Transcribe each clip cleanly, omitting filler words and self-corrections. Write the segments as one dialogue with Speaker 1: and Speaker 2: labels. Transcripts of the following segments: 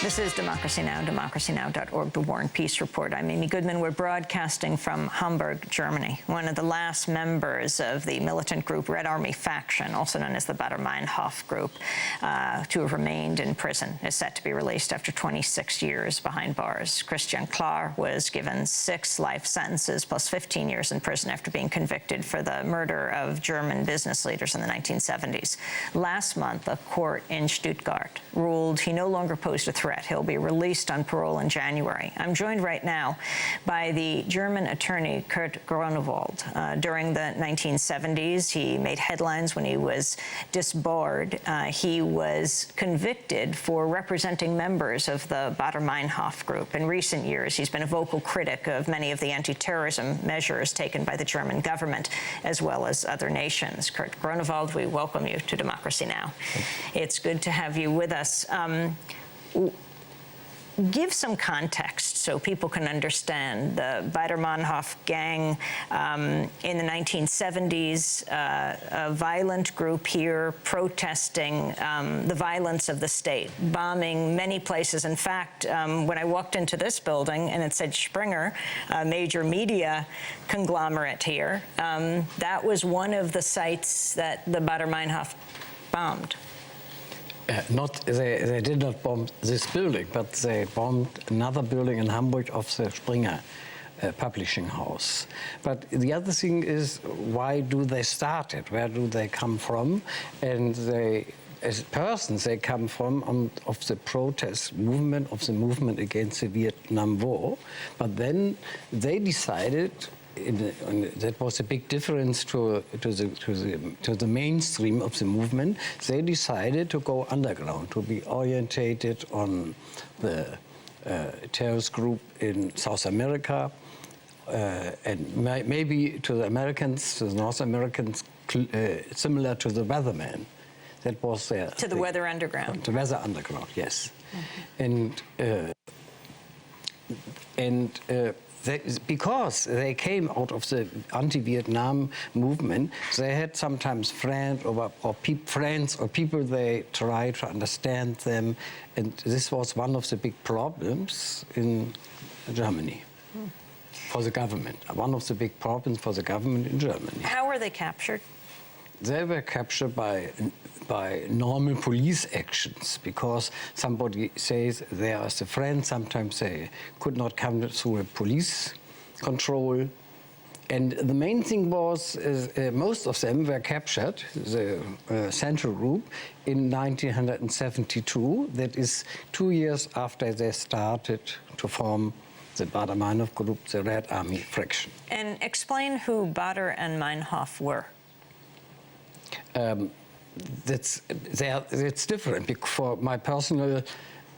Speaker 1: This is Democracy Now!, democracynow.org, The War and Peace Report. I'm Amy Goodman. We're broadcasting from Hamburg, Germany. One of the last members of the militant group Red Army Faction, also known as the Baader-Meinhof Group, to have remained in prison, is set to be released after 26 years behind bars. Christian Klar was given 6 life sentences plus 15 years in prison after being convicted for the murder of German business leaders in the 1970s. Last month, a court in Stuttgart ruled he no longer posed a threat. He'll be released on parole in January. I'm joined right now by the German attorney Kurt Groenewold. During the 1970s, he made headlines when he was disbarred. He was convicted for representing members of the Baader-Meinhof Group. In recent years, he's been a vocal critic of many of the anti-terrorism measures taken by the German government, as well as other nations. Kurt Groenewold, we welcome you to Democracy Now! It's good to have you with us. Give some context so people can understand the Baader-Meinhof gang in the 1970s, a violent group here protesting the violence of the state, bombing many places. In fact, when I walked into this building and it said Springer, a major media conglomerate here, that was one of the sites that the Baader-Meinhof bombed.
Speaker 2: They did not bomb this building, but they bombed another building in Hamburg of the Springer publishing house. But the other thing is, why do they start it? Where do they come from? And they, as persons, they come from of the protest movement, of the movement against the Vietnam War. But then they decided, that was a big difference to the mainstream of the movement. They decided to go underground, to be orientated on the terrorist group in South America, and maybe to the Americans, to the North Americans, similar to the Weathermen. That was their...
Speaker 1: To the Weather Underground.
Speaker 2: The Weather Underground, yes. Mm-hmm. Because they came out of the anti-Vietnam movement, they had sometimes friends or people they tried to understand them, and this was one of the big problems in Germany for the government. One of the big problems for the government in Germany.
Speaker 1: How were they captured?
Speaker 2: They were captured by normal police actions, because somebody says they are a friend. Sometimes they could not come through a police control. And the main thing was most of them were captured, the Central Group, in 1972. That is 2 years after they started to form the Baader-Meinhof Group, the Red Army Faction.
Speaker 1: And explain who Baader and Meinhof were.
Speaker 2: It's different. For my personal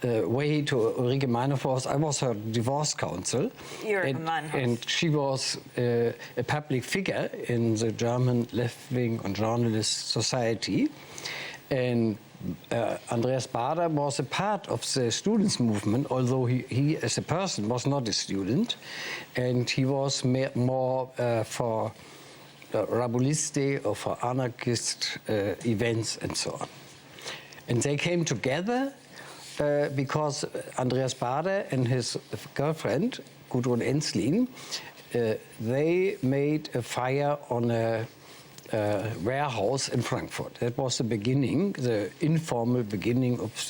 Speaker 2: way to Ulrike Meinhof was, I was her divorce counsel. And she was a public figure in the German left-wing and journalist society. And Andreas Baader was a part of the students' movement, although he as a person was not a student. And he was more for Rabuliste or for anarchist events and so on. And they came together because Andreas Baader and his girlfriend, Gudrun Enslin, they made a fire on a warehouse in Frankfurt. That was the beginning, the informal beginning of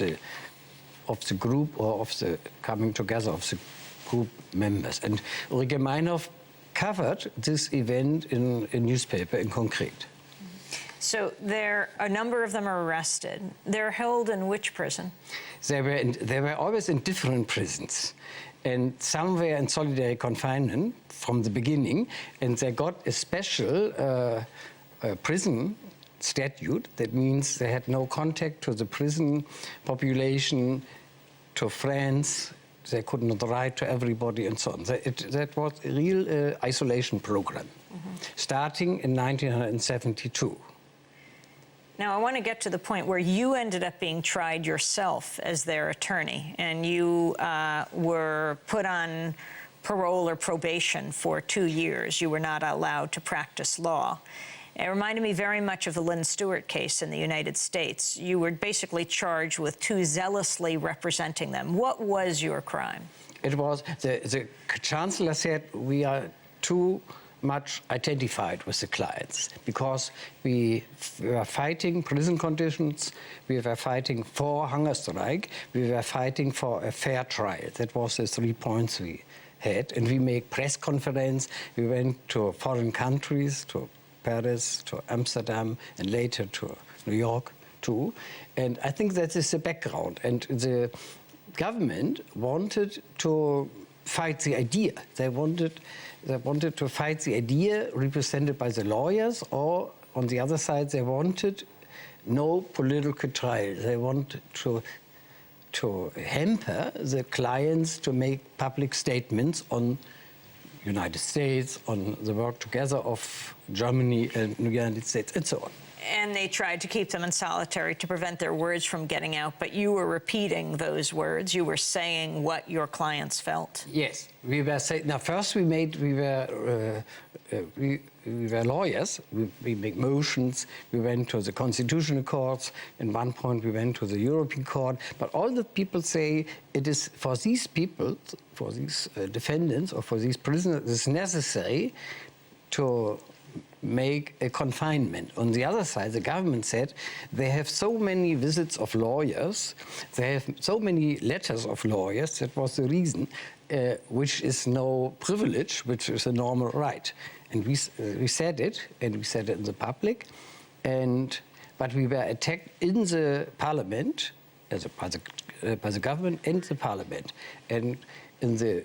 Speaker 2: the group, or of the coming together of the group members. And Ulrike Meinhof covered this event in a newspaper in Concrete.
Speaker 1: So a number of them are arrested. They're held in which prison?
Speaker 2: They were always in different prisons. And some were in solitary confinement from the beginning, and they got a special prison statute. That means they had no contact to the prison population, to friends. They could not write to everybody and so on. That was a real isolation program, starting in 1972.
Speaker 1: Now, I want to get to the point where you ended up being tried yourself as their attorney, and you were put on parole or probation for 2 years. You were not allowed to practice law. It reminded me very much of the Lynn Stewart case in the United States. You were basically charged with too zealously representing them. What was your crime?
Speaker 2: It was, the chancellor said, we are too much identified with the clients because we were fighting prison conditions, we were fighting for hunger strike, we were fighting for a fair trial. That was the 3 points we had. And we made press conference, we went to foreign countries, to Paris, to Amsterdam, and later to New York too. And I think that is the background. And the government wanted to fight the idea. They wanted to fight the idea represented by the lawyers, or on the other side, they wanted no political trial. They wanted to hamper the clients to make public statements on United States, on the work together of Germany and the United States, and so on.
Speaker 1: And they tried to keep them in solitary to prevent their words from getting out, but you were repeating those words. You were saying what your clients felt.
Speaker 2: Yes, we were saying. Now, first we were lawyers. We make motions. We went to the constitutional courts. At one point, we went to the European Court. But all the people say it is for these people, for these defendants or for these prisoners, it is necessary to make a confinement. On the other side, the government said they have so many visits of lawyers, they have so many letters of lawyers, that was the reason, which is no privilege, which is a normal right. And we said it, and we said it in the public, but we were attacked in the parliament, by the government and the parliament. And in the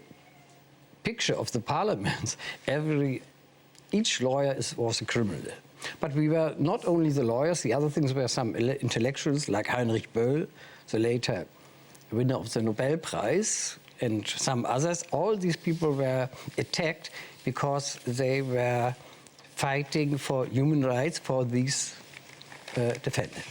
Speaker 2: picture of the parliament, each lawyer was a criminal. But we were not only the lawyers, the other things were some intellectuals like Heinrich Böll, the later winner of the Nobel Prize, and some others. All these people were attacked because they were fighting for human rights for these defendants.